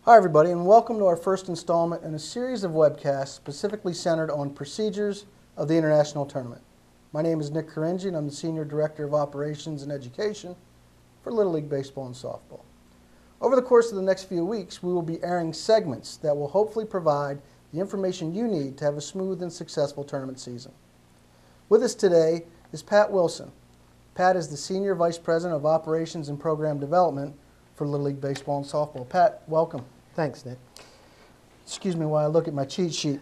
Hi everybody, and welcome to our first installment in a series of webcasts specifically centered on procedures of the International Tournament. My name is Nick Caringi, and I'm the Senior Director of Operations and Education for Little League Baseball and Softball. Over the course of the next few weeks, we will be airing segments that will hopefully provide the information you need to have a smooth and successful tournament season. With us today is Pat Wilson. Pat is the Senior Vice President of Operations and Program Development for Little League Baseball and Softball. Pat, welcome. Thanks, Nick. Excuse me while I look at my cheat sheet.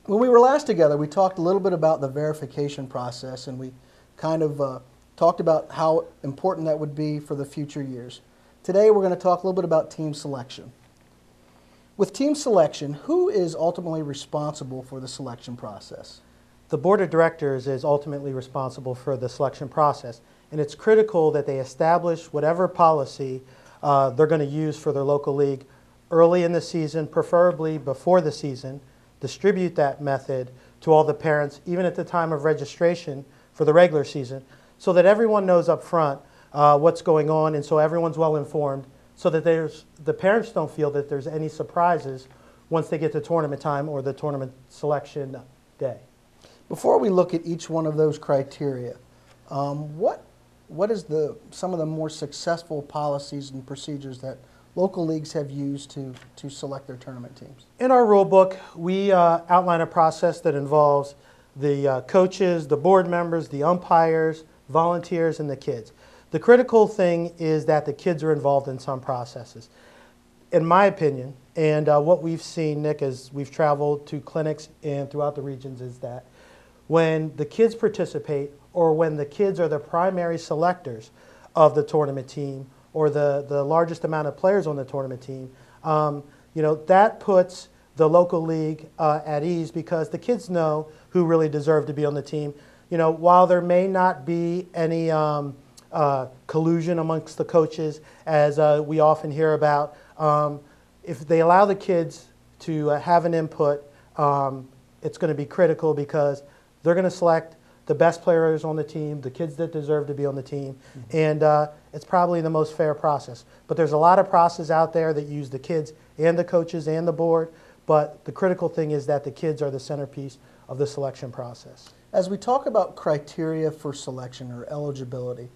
When we were last together, we talked a little bit about the verification process, and we kind of talked about how important that would be for the future years. Today, we're going to talk a little bit about team selection. With team selection, who is ultimately responsible for the selection process? The Board of Directors is ultimately responsible for the selection process, and it's critical that they establish whatever policy they're going to use for their local league early in the season, preferably before the season, distribute that method to all the parents, even at the time of registration for the regular season, so that everyone knows up front what's going on, and so everyone's well informed, so that the parents don't feel that there's any surprises once they get to tournament time or the tournament selection day. Before we look at each one of those criteria, what is some of the more successful policies and procedures that local leagues have used to select their tournament teams? In our rule book, we outline a process that involves the coaches, the board members, the umpires, volunteers, and the kids. The critical thing is that the kids are involved in some processes. In my opinion, and what we've seen, Nick, as we've traveled to clinics and throughout the regions, is that when the kids participate, or when the kids are the primary selectors of the tournament team, or the largest amount of players on the tournament team, that puts the local league at ease, because the kids know who really deserve to be on the team. While there may not be any collusion amongst the coaches, as we often hear about, if they allow the kids to have an input, it's going to be critical, because they're going to select the best players on the team, the kids that deserve to be on the team, and it's probably the most fair process. But there's a lot of process out there that use the kids and the coaches and the board, but the critical thing is that the kids are the centerpiece of the selection process. As we talk about criteria for selection or eligibility,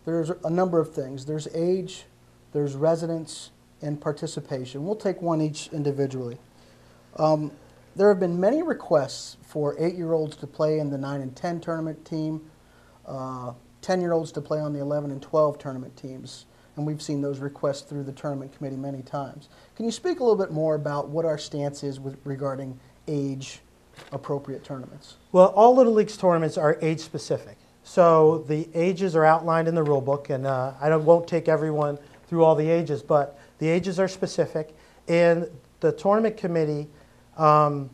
there's a number of things. There's age, there's residence, and participation. We'll take one each individually. There have been many requests for 8-year-olds to play in the 9 and 10 tournament team, 10-year-olds to play on the 11 and 12 tournament teams, and we've seen those requests through the tournament committee many times. Can you speak a little bit more about what our stance is regarding age-appropriate tournaments? Well, all Little League's tournaments are age-specific. So the ages are outlined in the rule book, and I won't take everyone through all the ages, but the ages are specific, and the tournament committee, and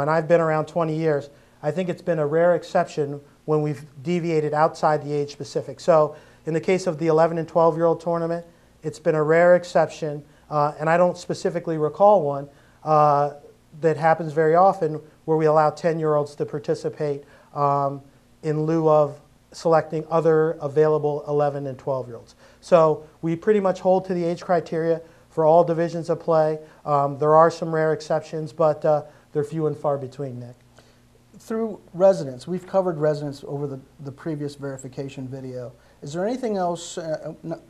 I've been around 20 years, I think it's been a rare exception when we've deviated outside the age specific. So in the case of the 11 and 12-year-old tournament, it's been a rare exception, and I don't specifically recall one that happens very often, where we allow 10-year-olds to participate in lieu of selecting other available 11 and 12-year-olds. So we pretty much hold to the age criteria for all divisions of play. There are some rare exceptions, but they're few and far between, Nick. Through residents, we've covered residents over the previous verification video. Is there anything else,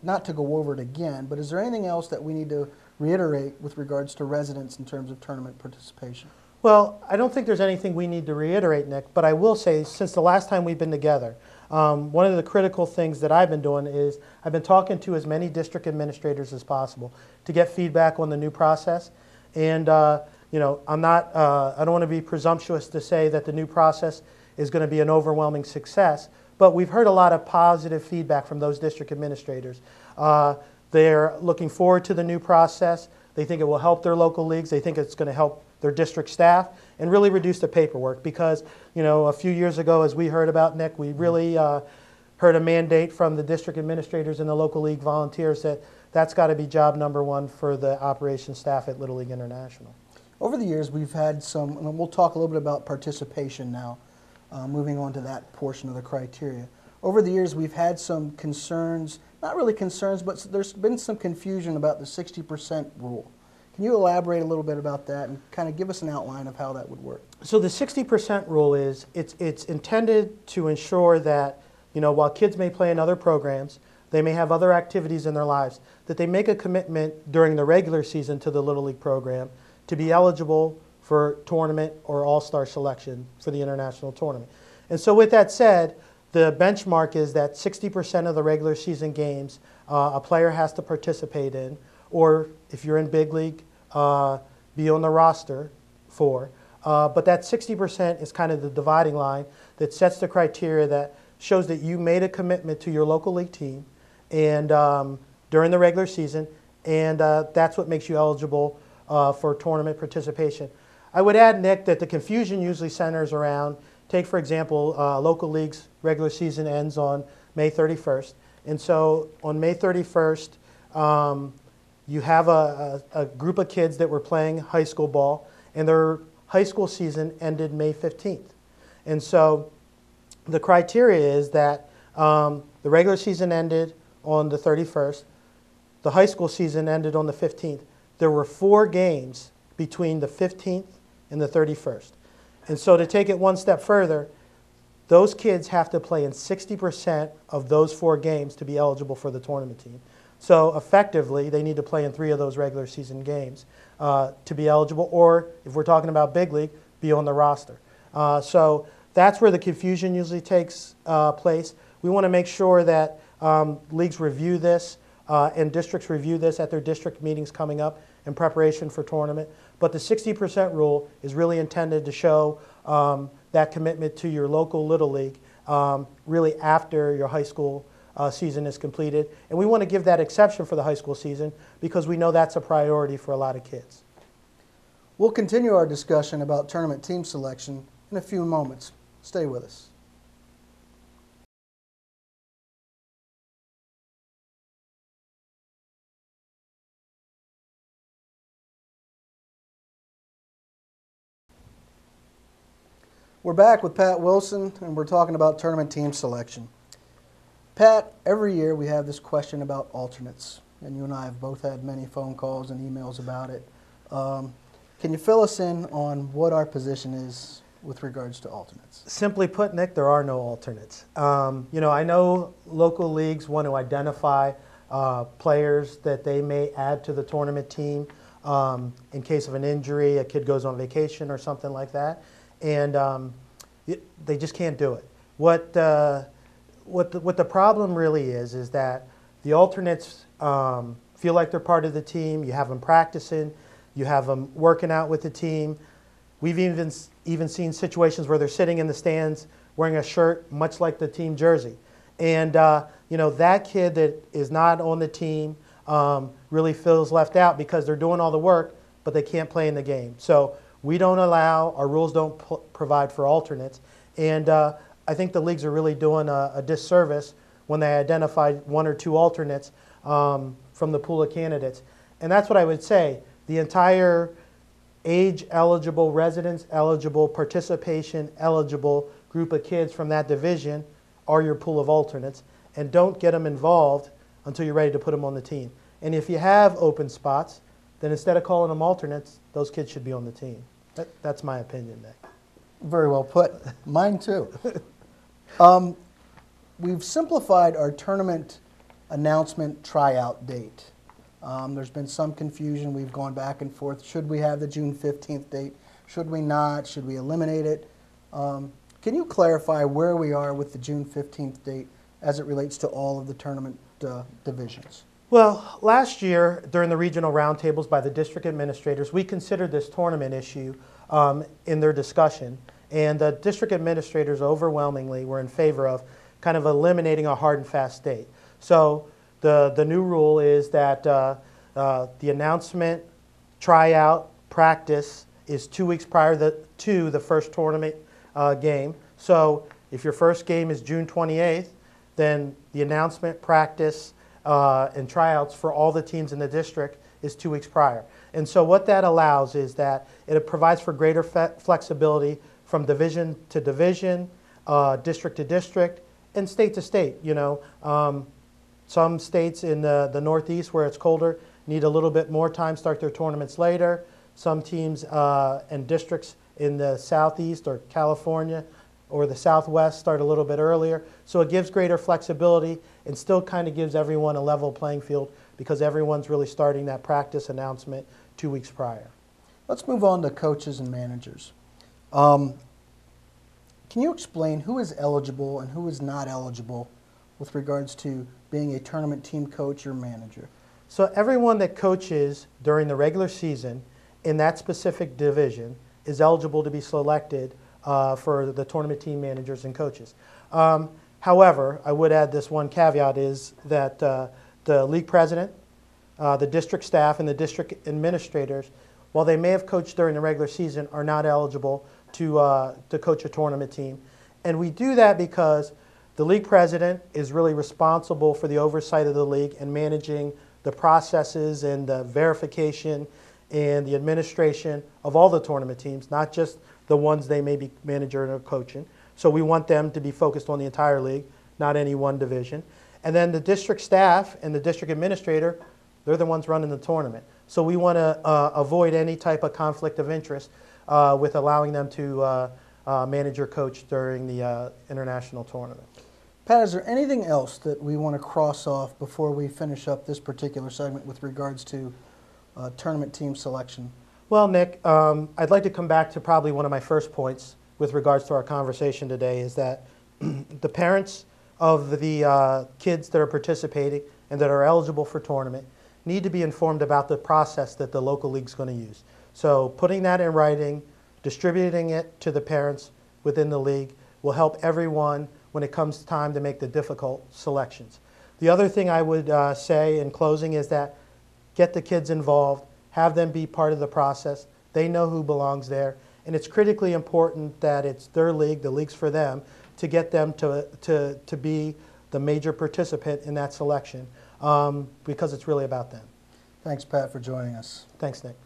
not to go over it again, but is there anything else that we need to reiterate with regards to residents in terms of tournament participation? Well, I don't think there's anything we need to reiterate, Nick, but I will say, since the last time we've been together, one of the critical things that I've been doing is I've been talking to as many district administrators as possible to get feedback on the new process. And I don't want to be presumptuous to say that the new process is going to be an overwhelming success, but we've heard a lot of positive feedback from those district administrators. They're looking forward to the new process. They think it will help their local leagues. They think it's going to help their district staff and really reduce the paperwork, because a few years ago, as we heard about, Nick, we really heard a mandate from the district administrators and the local league volunteers that that's got to be job number one for the operations staff at Little League International. Over the years, we've had some, and we'll talk a little bit about participation now, moving on to that portion of the criteria. Over the years, we've had some concerns not really concerns, but there's been some confusion about the 60% rule. Can you elaborate a little bit about that and kind of give us an outline of how that would work? So the 60% rule is it's intended to ensure that, while kids may play in other programs, they may have other activities in their lives, that they make a commitment during the regular season to the Little League program to be eligible for tournament or all-star selection for the international tournament. And so with that said, the benchmark is that 60% of the regular season games a player has to participate in, or if you're in big league, be on the roster for. But that 60% is kind of the dividing line that sets the criteria that shows that you made a commitment to your local league team and during the regular season, and that's what makes you eligible for tournament participation. I would add, Nick, that the confusion usually centers around, take for example, local leagues regular season ends on May 31st. And so on May 31st, you have a group of kids that were playing high school ball, and their high school season ended May 15th. And so the criteria is that the regular season ended on the 31st. The high school season ended on the 15th. There were 4 games between the 15th and the 31st. And so to take it one step further, those kids have to play in 60% of those 4 games to be eligible for the tournament team. So effectively, they need to play in 3 of those regular season games to be eligible, or if we're talking about big league, be on the roster. So that's where the confusion usually takes place. We want to make sure that leagues review this and districts review this at their district meetings coming up in preparation for tournament. But the 60% rule is really intended to show that commitment to your local Little League really after your high school season is completed. And we want to give that exception for the high school season because we know that's a priority for a lot of kids. We'll continue our discussion about tournament team selection in a few moments. Stay with us. We're back with Pat Wilson, and we're talking about tournament team selection. Pat, every year we have this question about alternates, and you and I have both had many phone calls and emails about it. Can you fill us in on what our position is with regards to alternates? Simply put, Nick, there are no alternates. I know local leagues want to identify players that they may add to the tournament team in case of an injury, a kid goes on vacation or something like that. And they just can't do it. What the problem really is that the alternates feel like they're part of the team. You have them practicing, you have them working out with the team. We've even seen situations where they're sitting in the stands wearing a shirt much like the team jersey. And that kid that is not on the team really feels left out because they're doing all the work, but they can't play in the game. So we don't allow, our rules don't provide for alternates. And I think the leagues are really doing a disservice when they identify 1 or 2 alternates from the pool of candidates. And that's what I would say. The entire age eligible, residence eligible, participation eligible group of kids from that division are your pool of alternates. And don't get them involved until you're ready to put them on the team. And if you have open spots, then instead of calling them alternates, those kids should be on the team. That's my opinion, Nick. Very well put. Mine too. We've simplified our tournament announcement tryout date. There's been some confusion. We've gone back and forth. Should we have the June 15th date? Should we not? Should we eliminate it? Can you clarify where we are with the June 15th date as it relates to all of the tournament divisions? Well, last year, during the regional roundtables by the district administrators, we considered this tournament issue in their discussion. And the district administrators overwhelmingly were in favor of kind of eliminating a hard and fast date. So the new rule is that the announcement, tryout, practice is 2 weeks prior to the first tournament game. So if your first game is June 28th, then the announcement, practice, and tryouts for all the teams in the district is 2 weeks prior. And so what that allows is that it provides for greater flexibility from division to division, district to district, and state to state. Some states in the Northeast where it's colder need a little bit more time, start their tournaments later. Some teams and districts in the Southeast or California or the Southwest start a little bit earlier. So it gives greater flexibility and still kind of gives everyone a level playing field because everyone's really starting that practice announcement 2 weeks prior. Let's move on to coaches and managers. Can you explain who is eligible and who is not eligible with regards to being a tournament team coach or manager? So everyone that coaches during the regular season in that specific division is eligible to be selected for the tournament team managers and coaches. However, I would add this one caveat is that the league president, the district staff, and the district administrators, while they may have coached during the regular season, are not eligible to coach a tournament team. And we do that because the league president is really responsible for the oversight of the league and managing the processes and the verification and the administration of all the tournament teams, not just the ones they may be managing or coaching. So we want them to be focused on the entire league, not any one division. And then the district staff and the district administrator, they're the ones running the tournament. So we want to avoid any type of conflict of interest with allowing them to manage or coach during the international tournament. Pat, is there anything else that we want to cross off before we finish up this particular segment with regards to tournament team selection? Well, Nick, I'd like to come back to probably one of my first points with regards to our conversation today is that the parents of the kids that are participating and that are eligible for tournament need to be informed about the process that the local league's going to use. So putting that in writing, distributing it to the parents within the league will help everyone when it comes time to make the difficult selections. The other thing I would say in closing is that get the kids involved, have them be part of the process. They know who belongs there, and it's critically important that it's their league, the league's for them, to get them to be the major participant in that selection because it's really about them. Thanks, Pat, for joining us. Thanks, Nick.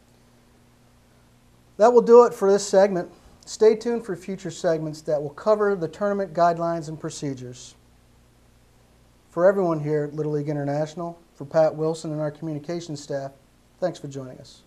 That will do it for this segment. Stay tuned for future segments that will cover the tournament guidelines and procedures. For everyone here at Little League International, for Pat Wilson and our communications staff, thanks for joining us.